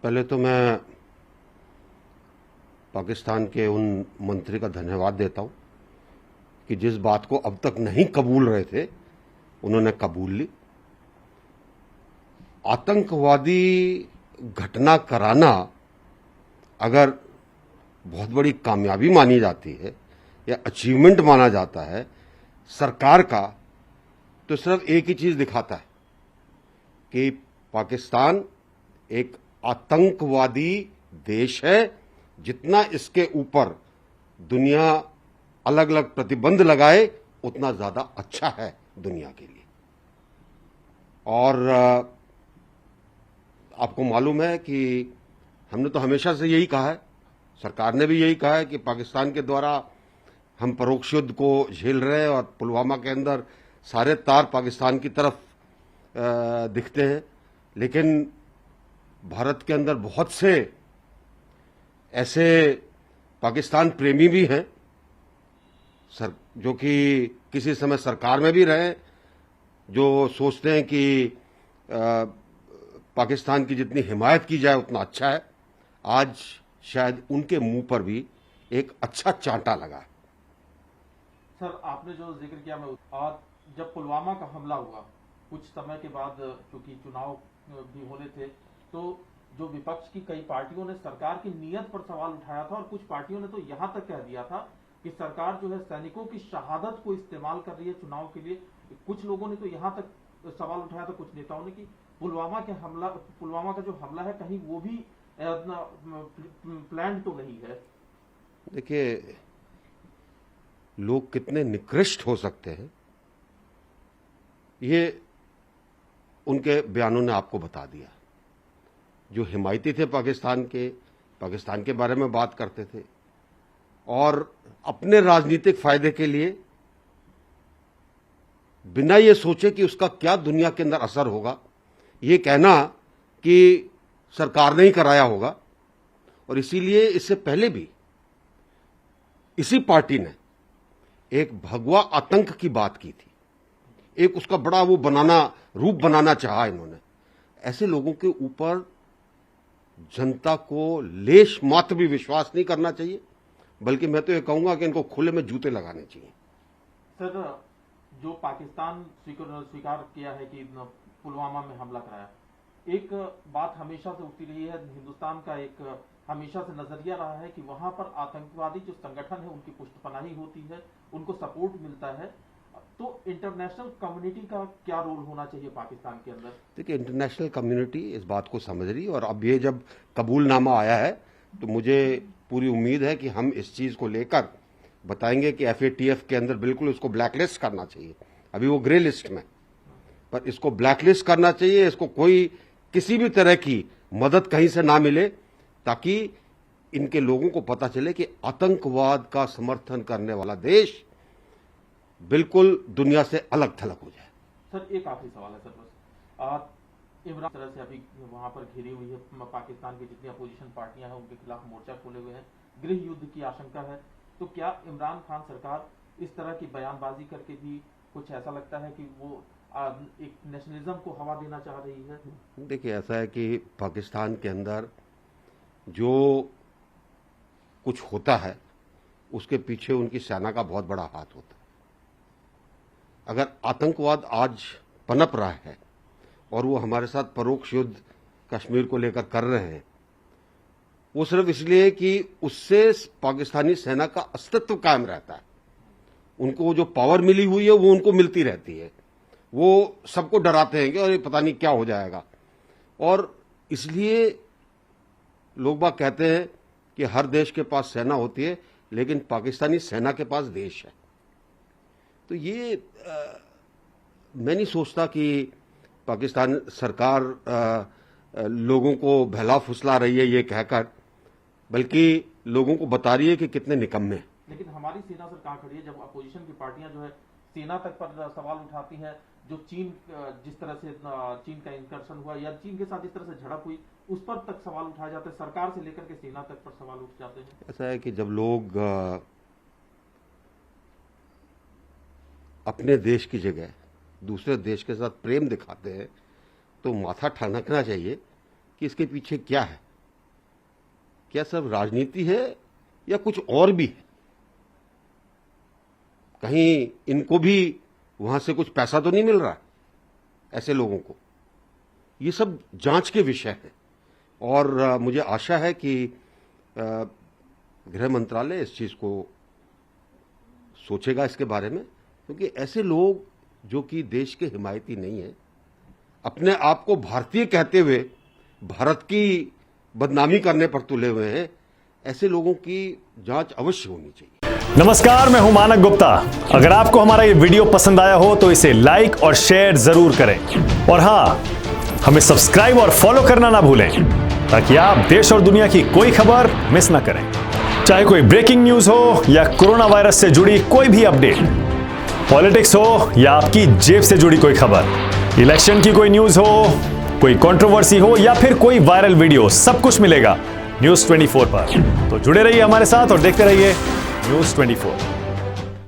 पहले तो मैं पाकिस्तान के उन मंत्री का धन्यवाद देता हूं कि जिस बात को अब तक नहीं कबूल रहे थे उन्होंने कबूल ली। आतंकवादी घटना कराना अगर बहुत बड़ी कामयाबी मानी जाती है या अचीवमेंट माना जाता है सरकार का, तो सिर्फ एक ही चीज दिखाता है कि पाकिस्तान एक आतंकवादी देश है। जितना इसके ऊपर दुनिया अलग अलग प्रतिबंध लगाए उतना ज्यादा अच्छा है दुनिया के लिए। और आपको मालूम है कि हमने तो हमेशा से यही कहा है, सरकार ने भी यही कहा है कि पाकिस्तान के द्वारा हम परोक्ष युद्ध को झेल रहे हैं और पुलवामा के अंदर सारे तार पाकिस्तान की तरफ दिखते हैं। लेकिन भारत के अंदर बहुत से ऐसे पाकिस्तान प्रेमी भी हैं जो कि किसी समय सरकार में भी रहे, जो सोचते हैं कि पाकिस्तान की जितनी हिमायत की जाए उतना अच्छा है। आज शायद उनके मुंह पर भी एक अच्छा चांटा लगा। सर, आपने जो जिक्र किया, मैं और जब पुलवामा का हमला हुआ कुछ समय के बाद, चूंकि चुनाव भी होने थे, तो जो विपक्ष की कई पार्टियों ने सरकार की नीयत पर सवाल उठाया था और कुछ पार्टियों ने तो यहां तक कह दिया था कि सरकार जो है सैनिकों की शहादत को इस्तेमाल कर रही है चुनाव के लिए। कुछ लोगों ने तो यहां तक सवाल उठाया था, कुछ नेताओं ने, कि पुलवामा का जो हमला है कहीं वो भी प्लान तो नहीं है। देखिए, लोग कितने निकृष्ट हो सकते हैं ये उनके बयानों ने आपको बता दिया। जो हिमायती थे पाकिस्तान के बारे में बात करते थे और अपने राजनीतिक फायदे के लिए बिना ये सोचे कि उसका क्या दुनिया के अंदर असर होगा, ये कहना कि सरकार ने ही कराया होगा। और इसीलिए इससे पहले भी इसी पार्टी ने एक भगवा आतंक की बात की थी, एक उसका बड़ा वो रूप बनाना चाहा इन्होंने। ऐसे लोगों के ऊपर जनता को लेश मात्र भी विश्वास नहीं करना चाहिए, बल्कि मैं तो ये कहूंगा कि इनको खुले में जूते लगाने चाहिए। सर, जो पाकिस्तान स्वीकार किया है कि पुलवामा में हमला कराया, एक बात हमेशा से उठती रही है, हिंदुस्तान का एक हमेशा से नजरिया रहा है कि वहां पर आतंकवादी जो संगठन है उनकी पुष्टपनाही होती है, उनको सपोर्ट मिलता है। तो इंटरनेशनल कम्युनिटी का क्या रोल होना चाहिए पाकिस्तान के अंदर? देखिए, इंटरनेशनल कम्युनिटी इस बात को समझ रही, और अब ये जब कबूलनामा आया है तो मुझे पूरी उम्मीद है कि हम इस चीज को लेकर बताएंगे कि एफएटीएफ के अंदर बिल्कुल उसको ब्लैकलिस्ट करना चाहिए। अभी वो ग्रे लिस्ट में, पर इसको ब्लैकलिस्ट करना चाहिए। इसको कोई किसी भी तरह की मदद कहीं से ना मिले, ताकि इनके लोगों को पता चले कि आतंकवाद का समर्थन करने वाला देश बिल्कुल दुनिया से अलग थलग हो जाए। सर, एक आखिरी सवाल है सर, बस इमरान तरह से अभी वहां पर घिरी हुई है पाकिस्तान की जितनी अपोजिशन पार्टियां हैं, उनके खिलाफ मोर्चा खोले हुए हैं, गृह युद्ध की आशंका है। तो क्या इमरान खान सरकार इस तरह की बयानबाजी करके भी कुछ ऐसा लगता है कि वो एक नेशनलिज्म को हवा देना चाह रही है? देखिए, ऐसा है कि पाकिस्तान के अंदर जो कुछ होता है उसके पीछे उनकी सेना का बहुत बड़ा हाथ होता है। अगर आतंकवाद आज पनप रहा है और वो हमारे साथ परोक्ष युद्ध कश्मीर को लेकर कर रहे हैं, वो सिर्फ इसलिए कि उससे पाकिस्तानी सेना का अस्तित्व कायम रहता है। उनको जो पावर मिली हुई है वो उनको मिलती रहती है। वो सबको डराते हैं कि अरे पता नहीं क्या हो जाएगा। और इसलिए लोग बाग कहते हैं कि हर देश के पास सेना होती है, लेकिन पाकिस्तानी सेना के पास देश है। तो ये मैं नहीं सोचता कि पाकिस्तान सरकार लोगों को बहला फुसला रही है ये कहकर, बल्कि लोगों को बता रही है कि कितने निकम्मे हैं। लेकिन हमारी सेना सर कहाँ खड़ी है जब अपोजिशन की पार्टियां जो है सेना तक पर सवाल उठाती हैं? जो चीन, जिस तरह से चीन का इंकर्शन हुआ या चीन के साथ जिस तरह से झड़प हुई, उस पर तक सवाल उठाए जाते हैं, सरकार से लेकर के सेना तक पर सवाल उठ जाते हैं। ऐसा है कि जब लोग अपने देश की जगह दूसरे देश के साथ प्रेम दिखाते हैं तो माथा ठनकना चाहिए कि इसके पीछे क्या है। क्या सब राजनीति है या कुछ और भी है? कहीं इनको भी वहां से कुछ पैसा तो नहीं मिल रहा ऐसे लोगों को? ये सब जांच के विषय है और मुझे आशा है कि गृह मंत्रालय इस चीज को सोचेगा इसके बारे में, क्योंकि ऐसे लोग जो कि देश के हिमायती नहीं है, अपने आप को भारतीय कहते हुए भारत की बदनामी करने पर तुले हुए हैं, ऐसे लोगों की जांच अवश्य होनी चाहिए। नमस्कार, मैं हूं मानक गुप्ता। अगर आपको हमारा ये वीडियो पसंद आया हो तो इसे लाइक और शेयर जरूर करें और हां, हमें सब्सक्राइब और फॉलो करना ना भूलें ताकि आप देश और दुनिया की कोई खबर मिस ना करें। चाहे कोई ब्रेकिंग न्यूज हो या कोरोना वायरस से जुड़ी कोई भी अपडेट, पॉलिटिक्स हो या आपकी जेब से जुड़ी कोई खबर, इलेक्शन की कोई न्यूज हो, कोई कंट्रोवर्सी हो या फिर कोई वायरल वीडियो, सब कुछ मिलेगा न्यूज़ 24 पर। तो जुड़े रहिए हमारे साथ और देखते रहिए न्यूज़ 24।